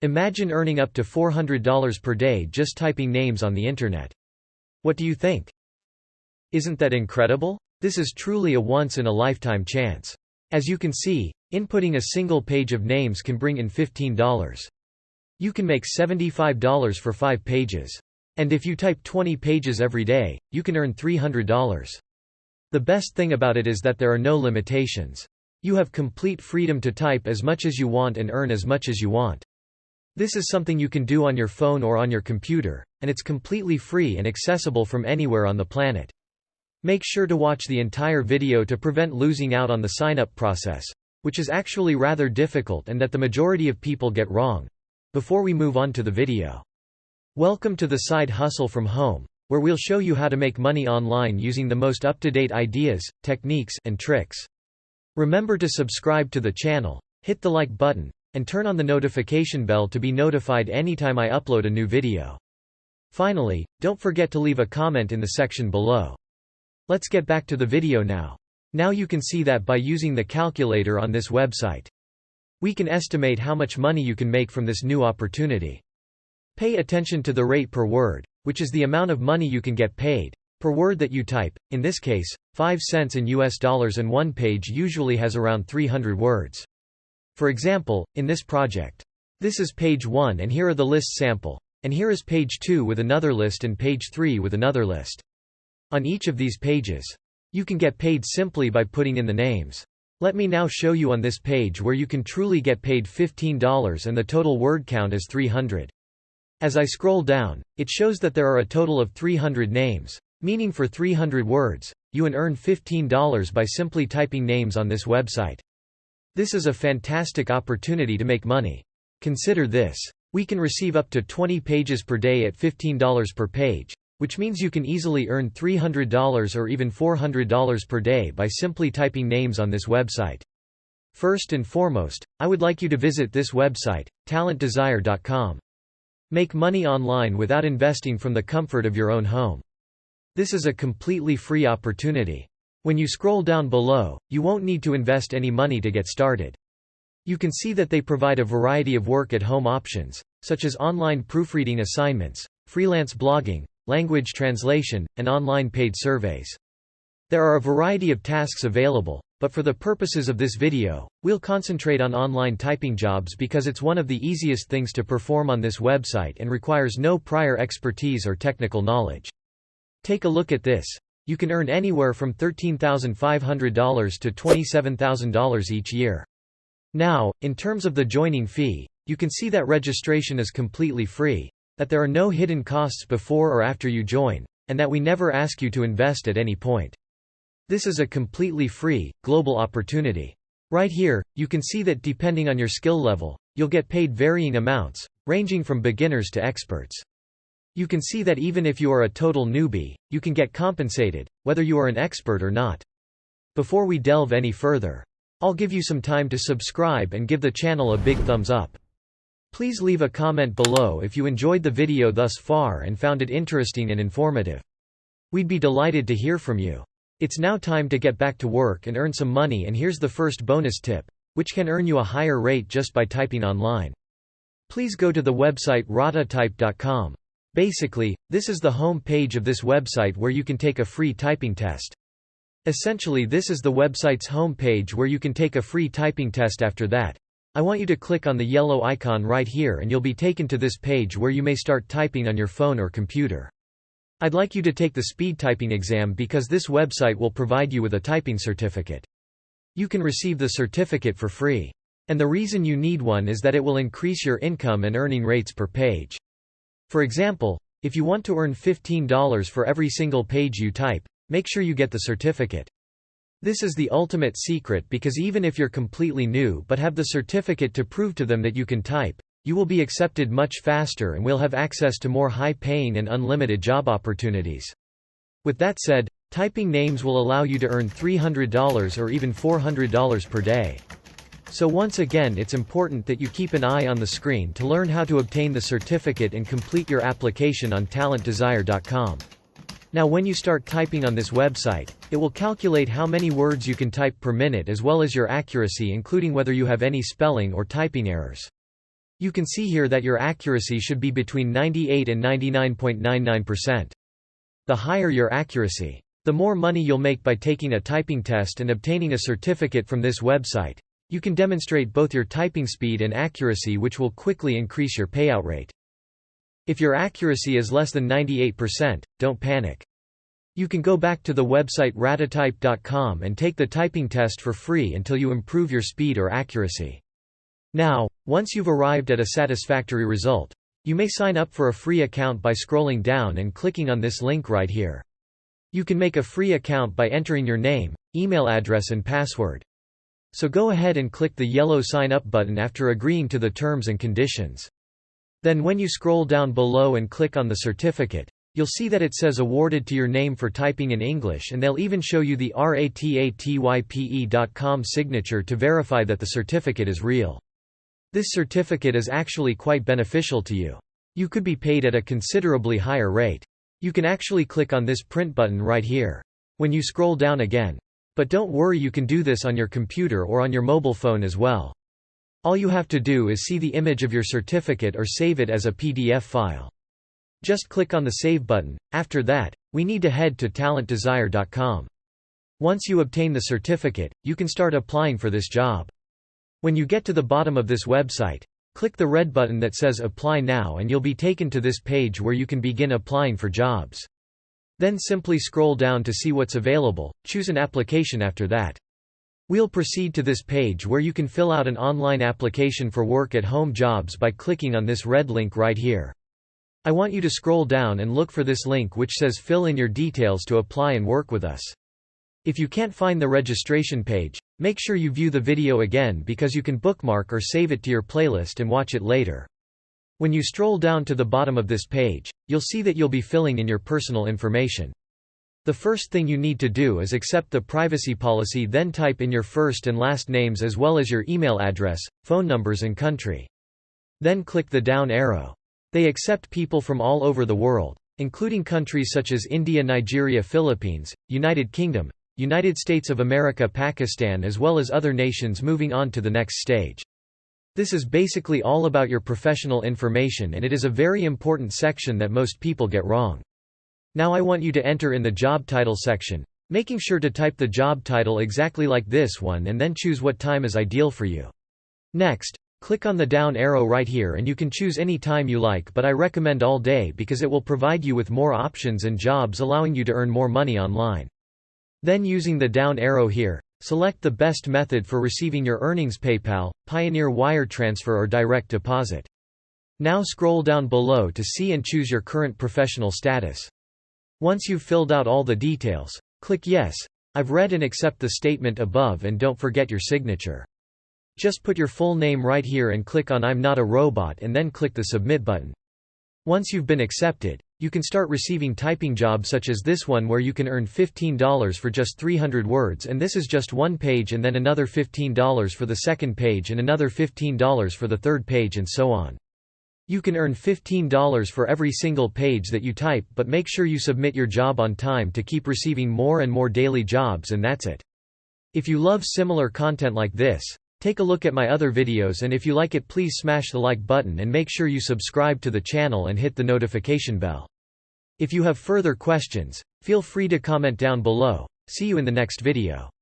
Imagine earning up to $400 per day just typing names on the internet. What do you think? Isn't that incredible? This is truly a once-in-a-lifetime chance. As you can see, inputting a single page of names can bring in $15. You can make $75 for 5 pages. And if you type 20 pages every day, you can earn $300. The best thing about it is that there are no limitations. You have complete freedom to type as much as you want and earn as much as you want. This is something you can do on your phone or on your computer, and it's completely free and accessible from anywhere on the planet. Make sure to watch the entire video to prevent losing out on the sign-up process, which is actually rather difficult and that the majority of people get wrong. Before we move on to the video. Welcome to the Side Hustle from Home, where we'll show you how to make money online using the most up-to-date ideas, techniques, and tricks. Remember to subscribe to the channel, hit the like button, and turn on the notification bell to be notified anytime I upload a new video. Finally, don't forget to leave a comment in the section below. Let's get back to the video now. Now you can see that by using the calculator on this website, we can estimate how much money you can make from this new opportunity. Pay attention to the rate per word, which is the amount of money you can get paid per word that you type, in this case, 5 cents in US dollars, and one page usually has around 300 words. For example, in this project, this is page 1 and here are the list sample, and here is page 2 with another list and page 3 with another list. On each of these pages, you can get paid simply by putting in the names. Let me now show you on this page where you can truly get paid $15 and the total word count is 300. As I scroll down, it shows that there are a total of 300 names, meaning for 300 words, you can earn $15 by simply typing names on this website. This is a fantastic opportunity to make money. Consider this. We can receive up to 20 pages per day at $15 per page, which means you can easily earn $300 or even $400 per day by simply typing names on this website. First and foremost, I would like you to visit this website, talentdesire.com. Make money online without investing from the comfort of your own home. This is a completely free opportunity. When you scroll down below, you won't need to invest any money to get started. You can see that they provide a variety of work-at-home options, such as online proofreading assignments, freelance blogging, language translation, and online paid surveys. There are a variety of tasks available, but for the purposes of this video, we'll concentrate on online typing jobs because it's one of the easiest things to perform on this website and requires no prior expertise or technical knowledge. Take a look at this. You can earn anywhere from $13,500 to $27,000 each year. Now, in terms of the joining fee, you can see that registration is completely free, that there are no hidden costs before or after you join, and that we never ask you to invest at any point. This is a completely free, global opportunity. Right here, you can see that depending on your skill level, you'll get paid varying amounts, ranging from beginners to experts. You can see that even if you are a total newbie, you can get compensated, whether you are an expert or not. Before we delve any further, I'll give you some time to subscribe and give the channel a big thumbs up. Please leave a comment below if you enjoyed the video thus far and found it interesting and informative. We'd be delighted to hear from you. It's now time to get back to work and earn some money, and here's the first bonus tip, which can earn you a higher rate just by typing online. Please go to the website ratatype.com. Basically, this is the home page of this website where you can take a free typing test. Essentially, this is the website's home page where you can take a free typing test. After that, I want you to click on the yellow icon right here and you'll be taken to this page where you may start typing on your phone or computer. I'd like you to take the speed typing exam because this website will provide you with a typing certificate. You can receive the certificate for free. And the reason you need one is that it will increase your income and earning rates per page. For example, if you want to earn $15 for every single page you type, make sure you get the certificate. This is the ultimate secret because even if you're completely new but have the certificate to prove to them that you can type, you will be accepted much faster and will have access to more high-paying and unlimited job opportunities. With that said, typing names will allow you to earn $300 or even $400 per day. So once again, it's important that you keep an eye on the screen to learn how to obtain the certificate and complete your application on talentdesire.com. Now when you start typing on this website, it will calculate how many words you can type per minute as well as your accuracy, including whether you have any spelling or typing errors. You can see here that your accuracy should be between 98 and 99.99%. The higher your accuracy, the more money you'll make by taking a typing test and obtaining a certificate from this website. You can demonstrate both your typing speed and accuracy, which will quickly increase your payout rate. If your accuracy is less than 98%, don't panic. You can go back to the website ratatype.com and take the typing test for free until you improve your speed or accuracy. Now, once you've arrived at a satisfactory result, you may sign up for a free account by scrolling down and clicking on this link right here. You can make a free account by entering your name, email address and password. So go ahead and click the yellow sign up button after agreeing to the terms and conditions. Then when you scroll down below and click on the certificate, you'll see that it says awarded to your name for typing in English, and they'll even show you the ratatype.com signature to verify that the certificate is real. This certificate is actually quite beneficial to you. You could be paid at a considerably higher rate. You can actually click on this print button right here when you scroll down again. But don't worry, you can do this on your computer or on your mobile phone as well. All you have to do is see the image of your certificate or save it as a PDF file. Just click on the Save button. After that, we need to head to talentdesire.com. Once you obtain the certificate, you can start applying for this job. When you get to the bottom of this website, click the red button that says Apply Now and you'll be taken to this page where you can begin applying for jobs. Then simply scroll down to see what's available, choose an application after that. We'll proceed to this page where you can fill out an online application for work at home jobs by clicking on this red link right here. I want you to scroll down and look for this link which says fill in your details to apply and work with us. If you can't find the registration page, make sure you view the video again because you can bookmark or save it to your playlist and watch it later. When you stroll down to the bottom of this page, you'll see that you'll be filling in your personal information. The first thing you need to do is accept the privacy policy, then type in your first and last names as well as your email address, phone numbers and country. Then click the down arrow. They accept people from all over the world, including countries such as India, Nigeria, Philippines, United Kingdom, United States of America, Pakistan, as well as other nations. Moving on to the next stage. This is basically all about your professional information, and it is a very important section that most people get wrong. Now I want you to enter in the job title section, making sure to type the job title exactly like this one and then choose what time is ideal for you. Next, click on the down arrow right here and you can choose any time you like, but I recommend all day because it will provide you with more options and jobs, allowing you to earn more money online. Then using the down arrow here, select the best method for receiving your earnings: PayPal, Pioneer Wire Transfer or direct deposit. Now scroll down below to see and choose your current professional status. Once you've filled out all the details, click Yes, I've read and accept the statement above, and don't forget your signature. Just put your full name right here and click on I'm not a robot and then click the Submit button. Once you've been accepted, you can start receiving typing jobs such as this one where you can earn $15 for just 300 words, and this is just one page, and then another $15 for the second page and another $15 for the third page, and so on. You can earn $15 for every single page that you type, but make sure you submit your job on time to keep receiving more and more daily jobs, and that's it. If you love similar content like this, take a look at my other videos, and if you like it, please smash the like button and make sure you subscribe to the channel and hit the notification bell. If you have further questions, feel free to comment down below. See you in the next video.